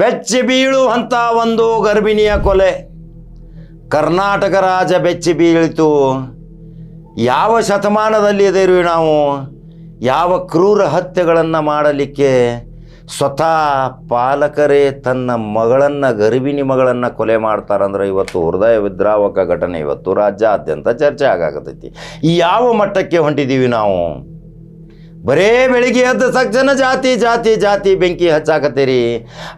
ಬೆಚ್ಚಿ ಬೀಳುವಂಥ ಒಂದು ಗರ್ಭಿಣಿಯ ಕೊಲೆ. ಕರ್ನಾಟಕ ರಾಜ್ಯ ಬೆಚ್ಚಿ ಬೀಳಿತು. ಯಾವ ಶತಮಾನದಲ್ಲಿ ಇದ್ದೇವೆ ನಾವು? ಯಾವ ಕ್ರೂರ ಹತ್ಯೆಗಳನ್ನು ಮಾಡಲಿಕ್ಕೆ ಸ್ವತಃ ಪಾಲಕರೇ ತನ್ನ ಮಗಳನ್ನು, ಗರ್ಭಿಣಿ ಮಗಳನ್ನು ಕೊಲೆ ಮಾಡ್ತಾರಂದ್ರೆ ಇವತ್ತು ಹೃದಯ ವಿದ್ರಾವಕ ಘಟನೆ ಇವತ್ತು ರಾಜ್ಯಾದ್ಯಂತ ಚರ್ಚೆ ಆಗಾಕತ್ತೈತಿ. ಯಾವ ಮಟ್ಟಕ್ಕೆ ಹೊಂಟಿದ್ದೀವಿ ನಾವು? ಬರೇ ಬೆಳಿಗ್ಗೆ ಎದ್ದ ತಕ್ಷಣ ಜಾತಿ ಜಾತಿ ಜಾತಿ ಬೆಂಕಿ ಹಚ್ಚಾಕತ್ತೀರಿ.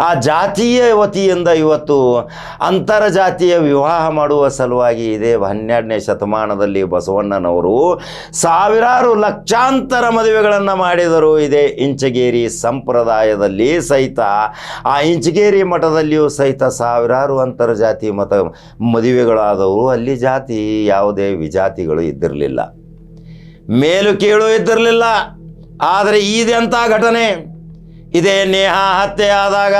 ಆ ಜಾತಿಯ ವತಿಯಿಂದ ಇವತ್ತು ಅಂತರ್ಜಾತೀಯ ವಿವಾಹ ಮಾಡುವ ಸಲುವಾಗಿ ಇದೇ 12ನೇ ಶತಮಾನದಲ್ಲಿ ಬಸವಣ್ಣನವರು ಸಾವಿರಾರು ಲಕ್ಷಾಂತರ ಮದುವೆಗಳನ್ನು ಮಾಡಿದರು. ಇದೇ ಇಂಚಗೇರಿ ಸಂಪ್ರದಾಯದಲ್ಲಿ ಸಹಿತ, ಆ ಇಂಚಗೇರಿ ಮಠದಲ್ಲಿಯೂ ಸಹಿತ ಸಾವಿರಾರು ಅಂತರ್ಜಾತಿ ಮದುವೆಗಳಾದವು. ಅಲ್ಲಿ ಜಾತಿ ಯಾವುದೇ ವಿಜಾತಿಗಳು ಇದ್ದಿರಲಿಲ್ಲ, ಮೇಲು ಕೀಳು ಇದ್ದಿರಲಿಲ್ಲ. ಆದರೆ ಇದೆಂಥ ಘಟನೆ! ಇದೇ ನೇಹಾ ಹತ್ಯೆ ಆದಾಗ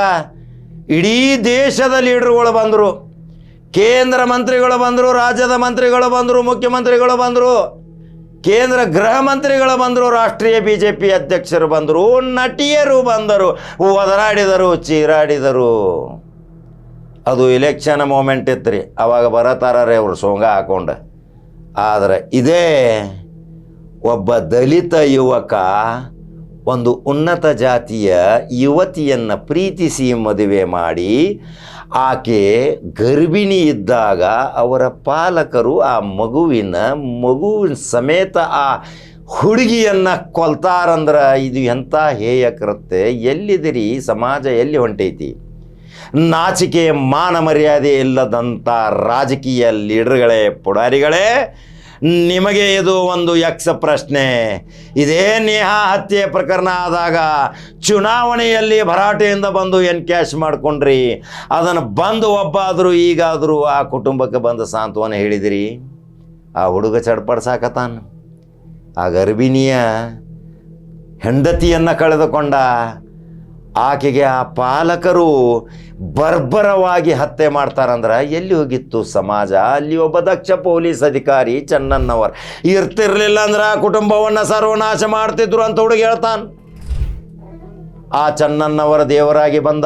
ಇಡೀ ದೇಶದ ಲೀಡರ್ಗಳು ಬಂದರು, ಕೇಂದ್ರ ಮಂತ್ರಿಗಳು ಬಂದರು, ರಾಜ್ಯದ ಮಂತ್ರಿಗಳು ಬಂದರು, ಮುಖ್ಯಮಂತ್ರಿಗಳು ಬಂದರು, ಕೇಂದ್ರ ಗೃಹ ಮಂತ್ರಿಗಳು ಬಂದರು, ರಾಷ್ಟ್ರೀಯ BJP ಅಧ್ಯಕ್ಷರು ಬಂದರು, ನಟಿಯರು ಬಂದರು, ಒದರಾಡಿದರು, ಚೀರಾಡಿದರು. ಅದು ಇಲೆಕ್ಷನ್ ಮೂಮೆಂಟ್ ಇತ್ತು ರೀ, ಅವಾಗ ಬರತಾರೇ ಅವರು ಸೋಂಗ ಹಾಕೊಂಡು. ಆದರೆ ಇದೇ ಒಬ್ಬ ದಲಿತ ಯುವಕ ಒಂದು ಉನ್ನತ ಜಾತಿಯ ಯುವತಿಯನ್ನು ಪ್ರೀತಿಸಿ ಮದುವೆ ಮಾಡಿ, ಆಕೆ ಗರ್ಭಿಣಿ ಇದ್ದಾಗ ಅವರ ಪಾಲಕರು ಆ ಮಗುವಿನ ಸಮೇತ ಆ ಹುಡುಗಿಯನ್ನು ಕೊಲ್ತಾರಂದ್ರೆ ಇದು ಎಂಥ ಹೇಯ ಕೃತ್ಯ! ಎಲ್ಲಿದಿರಿ? ಸಮಾಜ ಎಲ್ಲಿ ಹೊಂಟೈತಿ? ನಾಚಿಕೆ ಮಾನ ಮರ್ಯಾದೆ ಇಲ್ಲದಂಥ ರಾಜಕೀಯ ಲೀಡರ್ಗಳೇ, ಪುಡಾರಿಗಳೇ, ನಿಮಗೆ ಇದು ಒಂದು ಯಕ್ಷ ಪ್ರಶ್ನೆ. ಇದೇ ನೇಹಾ ಹತ್ಯೆ ಪ್ರಕರಣ ಆದಾಗ ಚುನಾವಣೆಯಲ್ಲಿ ಭರಾಟೆಯಿಂದ ಬಂದು ಎನ್ಕ್ಯಾಶ್ ಮಾಡ್ಕೊಂಡ್ರಿ. ಅದನ್ನು ಬಂದು ಒಬ್ಬಾದರೂ ಈಗಾದರೂ ಆ ಕುಟುಂಬಕ್ಕೆ ಬಂದು ಸಾಂತ್ವನ ಹೇಳಿದಿರಿ. ಆ ಹುಡುಗ ಚಡ್ಪಡ್ಸಾಕತಾನ, ಆ ಗರ್ಭಿಣಿಯ ಹೆಂಡತಿಯನ್ನು ಕಳೆದುಕೊಂಡ, ಆಕೆಗೆ ಆ ಪಾಲಕರು ಬರ್ಬರವಾಗಿ ಹತ್ಯೆ ಮಾಡ್ತಾರಂದ್ರೆ ಎಲ್ಲಿ ಹೋಗಿತ್ತು ಸಮಾಜ? ಅಲ್ಲಿ ಒಬ್ಬ ದಕ್ಷ ಪೊಲೀಸ್ ಅಧಿಕಾರಿ ಚೆನ್ನಣ್ಣವರ್ ಇರ್ತಿರ್ಲಿಲ್ಲ ಅಂದ್ರೆ ಆ ಕುಟುಂಬವನ್ನು ಸರ್ವನಾಶ ಮಾಡ್ತಿದ್ರು ಅಂತ ಹುಡುಗ ಹೇಳ್ತಾನೆ. ಆ ಚೆನ್ನಣ್ಣವರ ದೇವರಾಗಿ ಬಂದ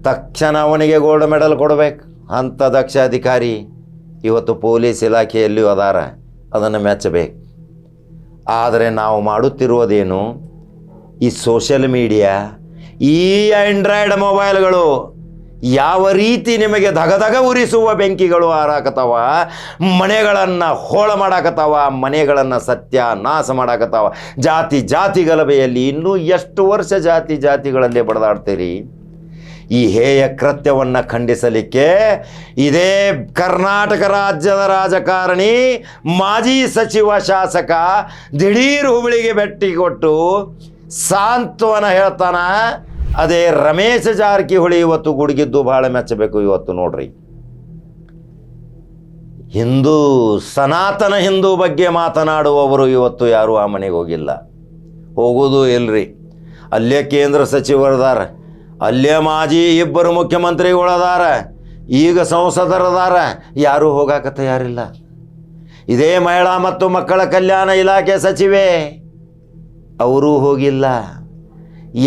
ತಕ್ಷಣ ಅವನಿಗೆ ಗೋಲ್ಡ್ ಮೆಡಲ್ ಕೊಡಬೇಕು. ಅಂಥ ದಕ್ಷ ಅಧಿಕಾರಿ ಇವತ್ತು ಪೊಲೀಸ್ ಇಲಾಖೆಯಲ್ಲಿಯೂ ಅದಾರ, ಅದನ್ನು ಮೆಚ್ಚಬೇಕು. ಆದರೆ ನಾವು ಮಾಡುತ್ತಿರುವುದೇನು? ಈ ಸೋಷಿಯಲ್ ಮೀಡಿಯಾ, ಈ ಆಂಡ್ರಾಯ್ಡ್ ಮೊಬೈಲ್ಗಳು ಯಾವ ರೀತಿ ನಿಮಗೆ ಧಗಧಗ ಉರಿಸುವ ಬೆಂಕಿಗಳು ಹಾರಾಕತ್ತಾವ, ಮನೆಗಳನ್ನು ಹೋಳ ಮಾಡಾಕತ್ತಾವ, ಮನೆಗಳನ್ನು ಸತ್ಯಾನಾಶ ಮಾಡಾಕತ್ತಾವ. ಜಾತಿ ಗಲಭೆಯಲ್ಲಿ ಇನ್ನೂ ಎಷ್ಟು ವರ್ಷ ಜಾತಿಗಳಲ್ಲೇ ಬಡದಾಡ್ತೀರಿ? ಈ ಹೇಯ ಕೃತ್ಯವನ್ನು ಖಂಡಿಸಲಿಕ್ಕೆ ಇದೇ ಕರ್ನಾಟಕ ರಾಜ್ಯದ ರಾಜಕಾರಣಿ, ಮಾಜಿ ಸಚಿವ, ಶಾಸಕ ದಿಢೀರ್ ಹುಬ್ಬಳ್ಳಿಗೆ ಭೇಟಿ ಕೊಟ್ಟು ಸಾಂತ್ವನ ಹೇಳ್ತಾನ. ಅದೇ ರಮೇಶ್ ಜಾರಕಿಹೊಳಿ ಇವತ್ತು ಗುಡುಗಿದ್ದು ಭಾಳ ಮೆಚ್ಚಬೇಕು. ಇವತ್ತು ನೋಡ್ರಿ, ಸನಾತನ ಹಿಂದೂ ಬಗ್ಗೆ ಮಾತನಾಡುವವರು ಇವತ್ತು ಯಾರೂ ಆ ಮನೆಗೆ ಹೋಗಿಲ್ಲ, ಹೋಗೋದು ಇಲ್ರಿ. ಅಲ್ಲೇ ಕೇಂದ್ರ ಸಚಿವರದಾರ, ಅಲ್ಲೇ ಮಾಜಿ 2 ಮುಖ್ಯಮಂತ್ರಿಗಳದಾರ, ಈಗ ಸಂಸದರದಾರ, ಯಾರೂ ಹೋಗಾಕ ತಯಾರಿಲ್ಲ. ಇದೇ ಮಹಿಳಾ ಮತ್ತು ಮಕ್ಕಳ ಕಲ್ಯಾಣ ಇಲಾಖೆ ಸಚಿವೆ, ಅವರೂ ಹೋಗಿಲ್ಲ.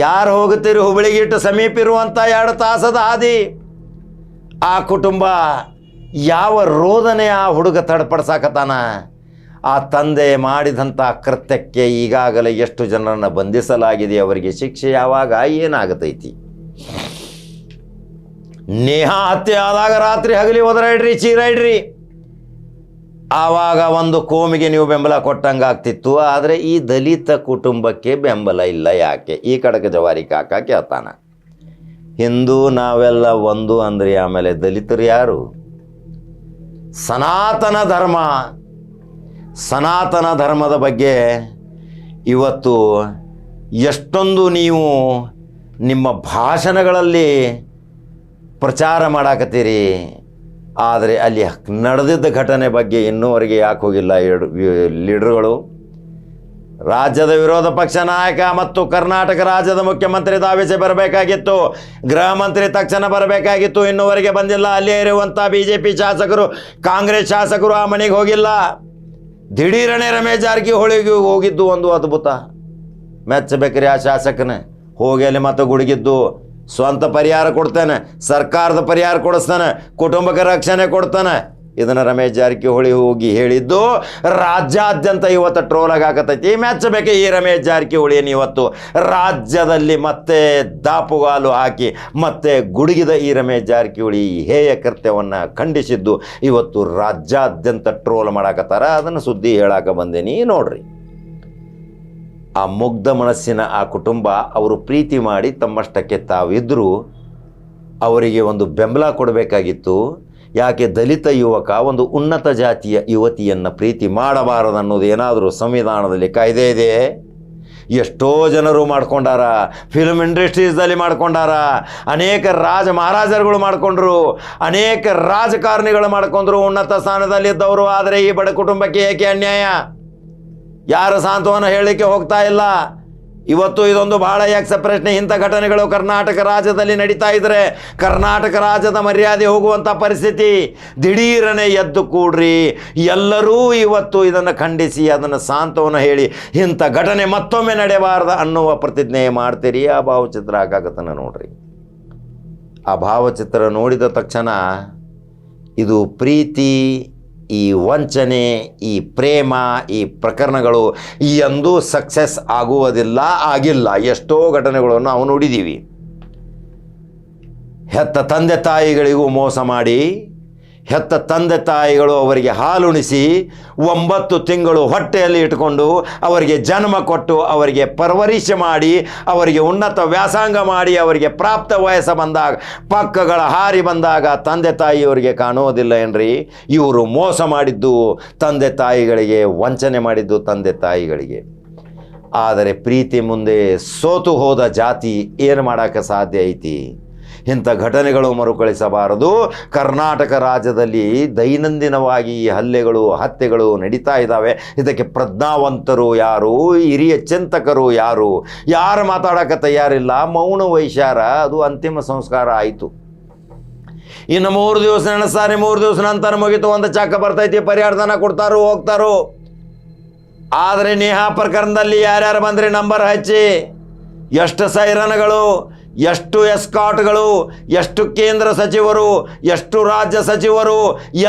ಯಾರು ಹೋಗುತ್ತೀರಿ? ಹುಬ್ಬಳ್ಳಿಗೆ ಇಟ್ಟು ಸಮೀಪ ಇರುವಂಥ 2 ತಾಸದ ಹಾದಿ. ಆ ಕುಟುಂಬ ಯಾವ ರೋದನೆ ಆ ಹುಡುಗ ತಡ್ಪಡಿಸಾಕತ್ತಾನ? ಆ ತಂದೆ ಮಾಡಿದಂಥ ಕೃತ್ಯಕ್ಕೆ ಈಗಾಗಲೇ ಎಷ್ಟು ಜನರನ್ನು ಬಂಧಿಸಲಾಗಿದೆ, ಅವರಿಗೆ ಶಿಕ್ಷೆ ಯಾವಾಗ ಏನಾಗತೈತಿ? ನೇಹಾ ಹತ್ಯೆ ಆದಾಗ ರಾತ್ರಿ ಹಗಲಿ ಒದರಾಡ್ರಿ, ಚೀರಾಡ್ರಿ, ಆವಾಗ ಒಂದು ಕೋಮಿಗೆ ನೀವು ಬೆಂಬಲ ಕೊಟ್ಟಂಗೆ ಆಗ್ತಿತ್ತು. ಆದರೆ ಈ ದಲಿತ ಕುಟುಂಬಕ್ಕೆ ಬೆಂಬಲ ಇಲ್ಲ. ಯಾಕೆ? ಈ ಕಡಕ ಜವಾರಿ ಕಾಕ ಕೇಳ್ತಾನ. ಹಿಂದೂ ನಾವೆಲ್ಲ ಒಂದು ಅಂದ್ರಿ, ಆಮೇಲೆ ದಲಿತರು ಯಾರು? ಸನಾತನ ಧರ್ಮದ ಬಗ್ಗೆ ಇವತ್ತು ಎಷ್ಟೊಂದು ನೀವು ನಿಮ್ಮ ಭಾಷಣಗಳಲ್ಲಿ ಪ್ರಚಾರ ಮಾಡಾಕತ್ತೀರಿ. ಆದರೆ ಅಲ್ಲಿ ನಡೆದಿದ್ದ ಘಟನೆ ಬಗ್ಗೆ ಇನ್ನೂವರೆಗೆ ಯಾಕೆ ಹೋಗಿಲ್ಲ ಲೀಡರ್ಗಳು? ರಾಜ್ಯದ ವಿರೋಧ ಪಕ್ಷ ನಾಯಕ ಮತ್ತು ಕರ್ನಾಟಕ ರಾಜ್ಯದ ಮುಖ್ಯಮಂತ್ರಿ ದಾವಿಸಿ ಬರಬೇಕಾಗಿತ್ತು, ಗೃಹ ಮಂತ್ರಿ ತಕ್ಷಣ ಬರಬೇಕಾಗಿತ್ತು, ಇನ್ನೂವರೆಗೆ ಬಂದಿಲ್ಲ. ಅಲ್ಲೇ ಇರುವಂಥ BJP ಶಾಸಕರು, ಕಾಂಗ್ರೆಸ್ ಶಾಸಕರು ಆ ಮನೆಗೆ ಹೋಗಿಲ್ಲ. ದಿಢೀರನೆ ರಮೇಶ್ ಜಾರಕಿಹೊಳಿಗೆ ಹೋಗಿದ್ದು ಒಂದು ಅದ್ಭುತ, ಮೆಚ್ಚಬೇಕ್ರಿ ಆ ಶಾಸಕನ. ಹೋಗಿ ಅಲ್ಲಿ ಮತ್ತೆ ಗುಡುಗಿದ್ದು ಸ್ವಂತ ಪರಿಹಾರ ಕೊಡ್ತಾನೆ, ಸರ್ಕಾರದ ಪರಿಹಾರ ಕೊಡಿಸ್ತಾನೆ, ಕುಟುಂಬಕ್ಕೆ ರಕ್ಷಣೆ ಕೊಡ್ತಾನೆ. ಇದನ್ನು ರಮೇಶ್ ಜಾರಕಿಹೊಳಿ ಹೋಗಿ ಹೇಳಿದ್ದು ರಾಜ್ಯಾದ್ಯಂತ ಇವತ್ತು ಟ್ರೋಲಾಗಿ ಆಗತೈತಿ. ಮೆಚ್ಚಬೇಕು ಈ ರಮೇಶ್ ಜಾರಕಿಹೊಳಿಯನ್ನು. ಇವತ್ತು ರಾಜ್ಯದಲ್ಲಿ ಮತ್ತೆ ದಾಪುಗಾಲು ಹಾಕಿ ಮತ್ತೆ ಗುಡುಗಿದ ಈ ರಮೇಶ್ ಜಾರಕಿಹೊಳಿ ಹೇಯ ಕೃತ್ಯವನ್ನು ಖಂಡಿಸಿದ್ದು ಇವತ್ತು ರಾಜ್ಯಾದ್ಯಂತ ಟ್ರೋಲ್ ಮಾಡಾಕತ್ತಾರ. ಅದನ್ನು ಸುದ್ದಿ ಹೇಳಾಕ ಬಂದೇನಿ ನೋಡ್ರಿ. ಆ ಮುಗ್ಧ ಮನಸ್ಸಿನ ಆ ಕುಟುಂಬ ಅವರು ಪ್ರೀತಿ ಮಾಡಿ ತಮ್ಮಷ್ಟಕ್ಕೆ ತಾವಿದ್ದರೂ ಅವರಿಗೆ ಒಂದು ಬೆಂಬಲ ಕೊಡಬೇಕಾಗಿತ್ತು. ಯಾಕೆ ದಲಿತ ಯುವಕ ಒಂದು ಉನ್ನತ ಜಾತಿಯ ಯುವತಿಯನ್ನು ಪ್ರೀತಿ ಮಾಡಬಾರದು ಅನ್ನೋದು ಏನಾದರೂ ಸಂವಿಧಾನದಲ್ಲಿ ಕಾಯ್ದೆ ಇದೆ? ಎಷ್ಟೋ ಜನರು ಮಾಡ್ಕೊಂಡಾರ, ಫಿಲ್ಮ್ ಇಂಡಸ್ಟ್ರೀಸ್ದಲ್ಲಿ ಮಾಡ್ಕೊಂಡಾರ, ಅನೇಕ ಮಹಾರಾಜರುಗಳು ಮಾಡ್ಕೊಂಡ್ರು, ಅನೇಕ ರಾಜಕಾರಣಿಗಳು ಮಾಡ್ಕೊಂಡ್ರು ಉನ್ನತ ಸ್ಥಾನದಲ್ಲಿದ್ದವರು. ಆದರೆ ಈ ಬಡ ಕುಟುಂಬಕ್ಕೆ ಏಕೆ ಅನ್ಯಾಯ? ಯಾರು ಸಾಂತ್ವನ ಹೇಳಲಿಕ್ಕೆ ಹೋಗ್ತಾ ಇಲ್ಲ. ಇವತ್ತು ಇದೊಂದು ಬಹಳ ಯಕ್ಷ ಪ್ರಶ್ನೆ. ಇಂಥ ಘಟನೆಗಳು ಕರ್ನಾಟಕ ರಾಜ್ಯದಲ್ಲಿ ನಡೀತಾ ಇದ್ದರೆ ಕರ್ನಾಟಕ ರಾಜ್ಯದ ಮರ್ಯಾದೆ ಹೋಗುವಂಥ ಪರಿಸ್ಥಿತಿ. ದಿಢೀರನೆ ಎದ್ದು ಕೂಡ್ರಿ ಎಲ್ಲರೂ ಇವತ್ತು ಇದನ್ನು ಖಂಡಿಸಿ ಅದನ್ನು ಸಾಂತ್ವನ ಹೇಳಿ ಇಂಥ ಘಟನೆ ಮತ್ತೊಮ್ಮೆ ನಡೆಯಬಾರ್ದು ಅನ್ನುವ ಪ್ರತಿಜ್ಞೆ ಮಾಡ್ತೀರಿ. ಆ ಭಾವಚಿತ್ರ ಹಾಕಾಗತ್ತನ ನೋಡ್ರಿ. ಆ ಭಾವಚಿತ್ರ ನೋಡಿದ ತಕ್ಷಣ ಇದು ಪ್ರೀತಿ, ಈ ವಂಚನೆ, ಈ ಪ್ರೇಮ, ಈ ಪ್ರಕರಣಗಳು ಎಂದೂ ಸಕ್ಸಸ್ ಆಗುವುದಿಲ್ಲ, ಆಗಿಲ್ಲ. ಎಷ್ಟೋ ಘಟನೆಗಳನ್ನು ನಾವು ನೋಡಿದ್ದೀವಿ. ಹೆತ್ತ ತಂದೆ ತಾಯಿಗಳಿಗೂ ಮೋಸ ಮಾಡಿ, ಹೆತ್ತ ತಂದೆ ತಾಯಿಗಳು ಅವರಿಗೆ ಹಾಲುಣಿಸಿ 9 ತಿಂಗಳು ಹೊಟ್ಟೆಯಲ್ಲಿ ಇಟ್ಕೊಂಡು ಅವರಿಗೆ ಜನ್ಮ ಕೊಟ್ಟು ಅವರಿಗೆ ಪರವರಿಷೆ ಮಾಡಿ ಅವರಿಗೆ ಉನ್ನತ ವ್ಯಾಸಂಗ ಮಾಡಿ ಅವರಿಗೆ ಪ್ರಾಪ್ತ ವಯಸ್ಸು ಬಂದಾಗ ಪಕ್ಕಗಳ ಹಾರಿ ಬಂದಾಗ ತಂದೆ ತಾಯಿಯವರಿಗೆ ಕಾಣೋದಿಲ್ಲ ಏನ್ರಿ? ಇವರು ಮೋಸ ಮಾಡಿದ್ದು ತಂದೆ ತಾಯಿಗಳಿಗೆ, ವಂಚನೆ ಮಾಡಿದ್ದು ತಂದೆ ತಾಯಿಗಳಿಗೆ. ಆದರೆ ಪ್ರೀತಿ ಮುಂದೆ ಸೋತು ಹೋದ ಜಾತಿ ಏನು ಮಾಡೋಕ್ಕೆ ಸಾಧ್ಯ ಐತಿ? ಇಂಥ ಘಟನೆಗಳು ಮರುಕಳಿಸಬಾರದು. ಕರ್ನಾಟಕ ರಾಜ್ಯದಲ್ಲಿ ದೈನಂದಿನವಾಗಿ ಹಲ್ಲೆಗಳು, ಹತ್ಯೆಗಳು ನಡೀತಾ ಇದ್ದಾವೆ. ಇದಕ್ಕೆ ಪ್ರಜ್ಞಾವಂತರು ಯಾರು? ಹಿರಿಯ ಚಿಂತಕರು ಯಾರು? ಯಾರು ಮಾತಾಡೋಕ್ಕೆ ತಯಾರಿಲ್ಲ. ಮೌನ ವೈಶಾರ, ಅದು ಅಂತಿಮ ಸಂಸ್ಕಾರ ಆಯಿತು. ಇನ್ನು 3 ದಿವಸ ನೆನೆಸ್ತಾರೆ, 3 ದಿವಸ ನಂತರ ಮುಗಿತು, ಒಂದು ಚಕ್ಕ ಬರ್ತೈತಿ, ಪರಿಹಾರಧನ ಕೊಡ್ತಾರೋ ಹೋಗ್ತಾರೋ. ಆದರೆ ನೇಹಾ ಪ್ರಕರಣದಲ್ಲಿ ಯಾರ್ಯಾರು ಬಂದ್ರಿ ನಂಬರ್ ಹಚ್ಚಿ, ಎಷ್ಟು ಸೈರನ್ಗಳು, ಎಷ್ಟು ಎಸ್ಕಾಟ್ಗಳು, ಎಷ್ಟು ಕೇಂದ್ರ ಸಚಿವರು, ಎಷ್ಟು ರಾಜ್ಯ ಸಚಿವರು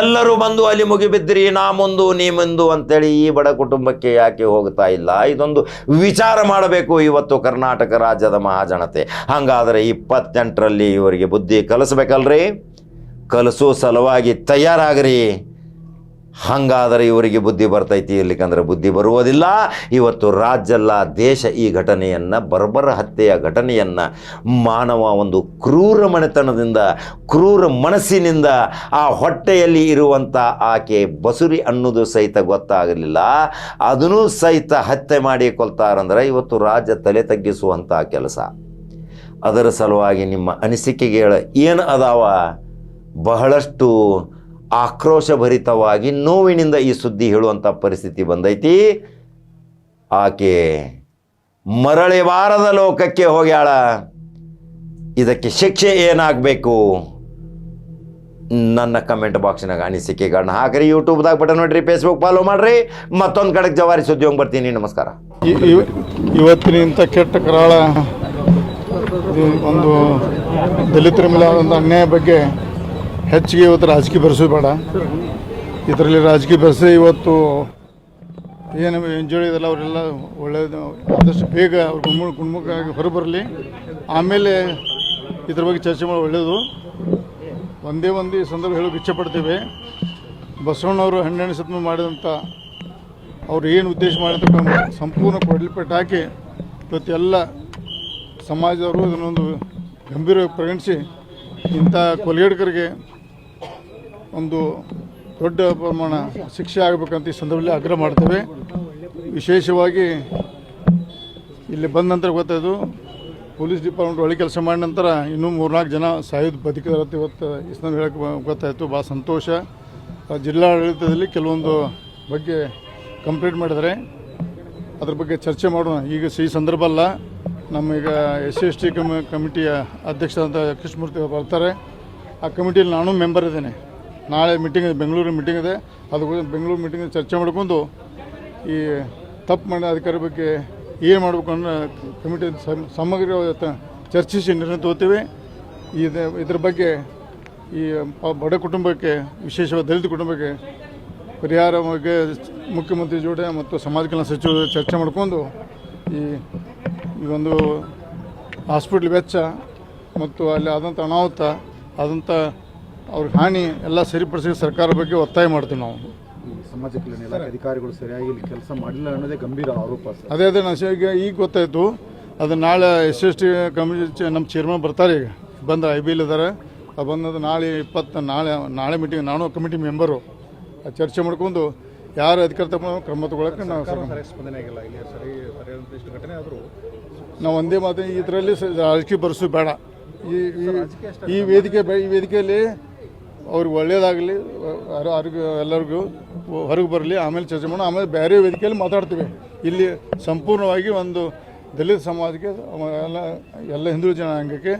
ಎಲ್ಲರೂ ಬಂದು ಅಲ್ಲಿ ಮುಗಿಬಿದ್ದಿರಿ. ನಾ ಮುಂದು ನೀ ಮುಂದು ಅಂತೇಳಿ ಈ ಬಡ ಕುಟುಂಬಕ್ಕೆ ಯಾಕೆ ಹೋಗ್ತಾ ಇಲ್ಲ? ಇದೊಂದು ವಿಚಾರ ಮಾಡಬೇಕು ಇವತ್ತು ಕರ್ನಾಟಕ ರಾಜ್ಯದ ಮಹಾಜನತೆ. ಹಾಗಾದರೆ 28ರಲ್ಲಿ ಇವರಿಗೆ ಬುದ್ಧಿ ಕಲಿಸ್ಬೇಕಲ್ರಿ? ಕಲಿಸೋ ಸಲುವಾಗಿ ತಯಾರಾಗ್ರಿ. ಹಾಗಾದರೆ ಇವರಿಗೆ ಬುದ್ಧಿ ಬರ್ತೈತಿ. ಇರ್ಲಿಕ್ಕಂದ್ರೆ ಬುದ್ಧಿ ಬರುವುದಿಲ್ಲ. ಇವತ್ತು ರಾಜ್ಯಲ್ಲ ದೇಶ ಈ ಘಟನೆಯನ್ನು, ಬರ್ಬರ ಹತ್ಯೆಯ ಘಟನೆಯನ್ನು ಮಾನವ ಒಂದು ಕ್ರೂರ ಮನೆತನದಿಂದ, ಕ್ರೂರ ಮನಸ್ಸಿನಿಂದ ಆ ಹೊಟ್ಟೆಯಲ್ಲಿ ಇರುವಂಥ ಆಕೆ ಬಸುರಿ ಅನ್ನೋದು ಸಹಿತ ಗೊತ್ತಾಗಲಿಲ್ಲ, ಅದನ್ನೂ ಸಹಿತ ಹತ್ಯೆ ಮಾಡಿ ಕೊಲ್ತಾರಂದ್ರೆ ಇವತ್ತು ರಾಜ್ಯ ತಲೆ ತಗ್ಗಿಸುವಂಥ ಕೆಲಸ. ಅದರ ಸಲುವಾಗಿ ನಿಮ್ಮ ಅನಿಸಿಕೆಗಳು ಏನು ಅದಾವ? ಬಹಳಷ್ಟು ಆಕ್ರೋಶಭರಿತವಾಗಿ ನೋವಿನಿಂದ ಈ ಸುದ್ದಿ ಹೇಳುವಂಥ ಪರಿಸ್ಥಿತಿ ಬಂದೈತಿ. ಆಕೆ ಮರಳಿ ವಾರದ ಲೋಕಕ್ಕೆ ಹೋಗ್ಯಾಳ. ಇದಕ್ಕೆ ಶಿಕ್ಷೆ ಏನಾಗಬೇಕು? ನನ್ನ ಕಮೆಂಟ್ ಬಾಕ್ಸ್ನಾಗ ಅನಿಸಿಕೆಗಳನ್ನ ಹಾಕ್ರಿ. ಯೂಟ್ಯೂಬ್ದಾಗ ಬಟನ್ ನೋಡ್ರಿ, ಫೇಸ್ಬುಕ್ ಫಾಲೋ ಮಾಡ್ರಿ. ಮತ್ತೊಂದು ಕಡೆಗೆ ಜವಾರಿ ಸುದ್ದಿ ಹೋಗಿ ಬರ್ತೀನಿ. ನಮಸ್ಕಾರ. ಇವತ್ತಿನ ಇಂಥ ಕೆಟ್ಟ ಕರಾಳ ಒಂದು ದಲಿತರ ಮೇಲೆ ಒಂದು ಅನ್ಯಾಯ ಬಗ್ಗೆ ಹೆಚ್ಚಿಗೆ ಇವತ್ತು ರಾಜಕೀಯ ಬೆರೆಸೋದು ಬೇಡ. ಇದರಲ್ಲಿ ರಾಜಕೀಯ ಬೆರೆಸಿ ಇವತ್ತು ಏನು ಎಂಜಾಯ್ ಇದೆಲ್ಲ ಅವರೆಲ್ಲ ಒಳ್ಳೆಯದು, ಆದಷ್ಟು ಬೇಗ ಅವ್ರು ಗುಣಮುಖವಾಗಿ ಹೊರಬರಲಿ. ಆಮೇಲೆ ಇದ್ರ ಬಗ್ಗೆ ಚರ್ಚೆ ಮಾಡೋದು ಒಳ್ಳೆಯದು. ಒಂದೇ ಈ ಸಂದರ್ಭ ಹೇಳೋಕೆ ಇಚ್ಛೆಪಡ್ತೇವೆ. ಬಸವಣ್ಣವರು 12ನೇ ಶತಮಾನ ಮಾಡಿದಂಥ ಅವ್ರು ಏನು ಉದ್ದೇಶ ಮಾಡಿದಂಥ ಸಂಪೂರ್ಣ ಕೊಡಲಿಪಟ್ಟು ಹಾಕಿ ಇವತ್ತೆಲ್ಲ ಸಮಾಜದವರು ಇದನ್ನೊಂದು ಗಂಭೀರವಾಗಿ ಪರಿಗಣಿಸಿ ಇಂಥ ಕೊಲೆಗಡಕರಿಗೆ ಒಂದು ದೊಡ್ಡ ಪ್ರಮಾಣ ಶಿಕ್ಷೆ ಆಗಬೇಕಂತ ಈ ಸಂದರ್ಭದಲ್ಲಿ ಆಗ್ರಹ ಮಾಡ್ತೇವೆ. ವಿಶೇಷವಾಗಿ ಇಲ್ಲಿ ಬಂದ ನಂತರ ಗೊತ್ತಾಯಿತು, ಪೊಲೀಸ್ ಡಿಪಾರ್ಟ್ಮೆಂಟ್ ಒಳ್ಳೆ ಕೆಲಸ ಮಾಡಿದ ನಂತರ ಇನ್ನೂ 3-4 ಜನ ಸಾಯೋದು ಬದುಕಿದಾರತ್ತೆ ಇವತ್ತು ಈ ಸಂದರ್ಭ ಹೇಳಕ್ಕೆ ಗೊತ್ತಾಯಿತು. ಭಾಳ ಸಂತೋಷ. ಜಿಲ್ಲಾಡಳಿತದಲ್ಲಿ ಕೆಲವೊಂದು ಬಗ್ಗೆ ಕಂಪ್ಲೇಂಟ್ ಮಾಡಿದ್ದಾರೆ, ಅದ್ರ ಬಗ್ಗೆ ಚರ್ಚೆ ಮಾಡೋಣ. ಈಗ ಈ ಸಂದರ್ಭ ಅಲ್ಲ, ನಮ್ಮೀಗ SC/ST ಕಮಿಟಿಯ ಅಧ್ಯಕ್ಷರಾದ ಕೃಷ್ಣಮೂರ್ತಿ ಅವರು ಬರ್ತಾರೆ. ಆ ಕಮಿಟಿಯಲ್ಲಿ ನಾನು ಮೆಂಬರ್ ಇದ್ದೇನೆ. ನಾಳೆ ಮೀಟಿಂಗ್ ಇದೆ, ಬೆಂಗಳೂರು ಮೀಟಿಂಗ್ ಇದೆ. ಅದು ಬೆಂಗಳೂರು ಮೀಟಿಂಗ್ ಚರ್ಚೆ ಮಾಡ್ಕೊಂಡು ಈ ತಪ್ಪು ಮಾಡಿದ ಅಧಿಕಾರಿ ಬಗ್ಗೆ ಏನು ಮಾಡಬೇಕು ಅನ್ನೋ ಕಮಿಟಿ ಸಮಗ್ರ ಚರ್ಚಿಸಿ ನಿರ್ಣಯ ತಗೋತೀವಿ. ಇದ್ರ ಬಗ್ಗೆ ಈ ಬಡ ಕುಟುಂಬಕ್ಕೆ, ವಿಶೇಷವಾಗಿ ದಲಿತ ಕುಟುಂಬಕ್ಕೆ ಪರಿಹಾರ ಬಗ್ಗೆ ಮುಖ್ಯಮಂತ್ರಿ ಜೋಡಿ ಮತ್ತು ಸಮಾಜ ಕಲ್ಯಾಣ ಸಚಿವರು ಚರ್ಚೆ ಮಾಡಿಕೊಂಡು ಈ ಒಂದು ಹಾಸ್ಪಿಟ್ಲ್ ವೆಚ್ಚ ಮತ್ತು ಅಲ್ಲಿ ಆದಂಥ ಅನಾಹುತ ಆದಂಥ ಅವ್ರಿಗೆ ಹಾನಿ ಎಲ್ಲ ಸರಿಪಡಿಸಿ ಸರ್ಕಾರ ಬಗ್ಗೆ ಒತ್ತಾಯ ಮಾಡ್ತೀವಿ ನಾವು. ಸಮಾಜ ಕಲ್ಯಾಣ ಇಲಾಖೆ ಅಧಿಕಾರಿಗಳು ಸರಿಯಾಗಿ ಇಲ್ಲಿ ಕೆಲಸ ಮಾಡಿಲ್ಲ ಅನ್ನೋದೇ ಗಂಭೀರ ಆರೋಪ ಸರ್. ಅದೇ ಈಗ ಗೊತ್ತಾಯಿತು. ಅದು ನಾಳೆ SST ಕಮಿಟಿ ನಮ್ಮ ಚೇರ್ಮನ್ ಬರ್ತಾರೆ. ಈಗ ಬಂದ IBL ಇದ್ದಾರೆ. ಬಂದದ್ದು ನಾಳೆ ಮೀಟಿಂಗ್. ನಾನು ಕಮಿಟಿ ಮೆಂಬರು. ಚರ್ಚೆ ಮಾಡ್ಕೊಂಡು ಯಾರು ಅಧಿಕಾರ ತಗೊಂಡು ಕ್ರಮ ತಗೊಳಕ್ಕೆ ನಾವು ಒಂದೇ ಮಾತು, ಇದರಲ್ಲಿ ರಾಜಕೀಯ ಬರೆಸು ಬೇಡ. ಈ ವೇದಿಕೆಯಲ್ಲಿ ಅವ್ರಿಗೆ ಒಳ್ಳೇದಾಗಲಿ, ಎಲ್ಲರಿಗೂ ಹೊರಗೆ ಬರಲಿ, ಆಮೇಲೆ ಚರ್ಚೆ ಮಾಡೋಣ. ಆಮೇಲೆ ಬೇರೆ ವೇದಿಕೆಯಲ್ಲಿ ಮಾತಾಡ್ತೀವಿ. ಇಲ್ಲಿ ಸಂಪೂರ್ಣವಾಗಿ ಒಂದು ದಲಿತ ಸಮಾಜಕ್ಕೆ ಎಲ್ಲ ಹಿಂದೂ ಜನಾಂಗಕ್ಕೆ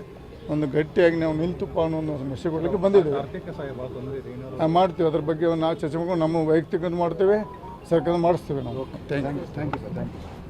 ಒಂದು ಗಟ್ಟಿಯಾಗಿ ನಾವು ನಿಂತುಪ್ಪ ಅನ್ನೋ ಒಂದು ಮೆಸೇಜ್ ಕೊಡಲಿಕ್ಕೆ ಬಂದಿದ್ದೇವೆ. ಮಾಡ್ತೀವಿ. ಅದ್ರ ಬಗ್ಗೆ ನಾವು ಚರ್ಚೆ ಮಾಡ್ಕೊಂಡು ನಮ್ಮ ವೈಯಕ್ತಿಕ ಮಾಡ್ತೇವೆ, ಸರ್ಕಾರ ಮಾಡಿಸ್ತೇವೆ ನಾವು. Thank you.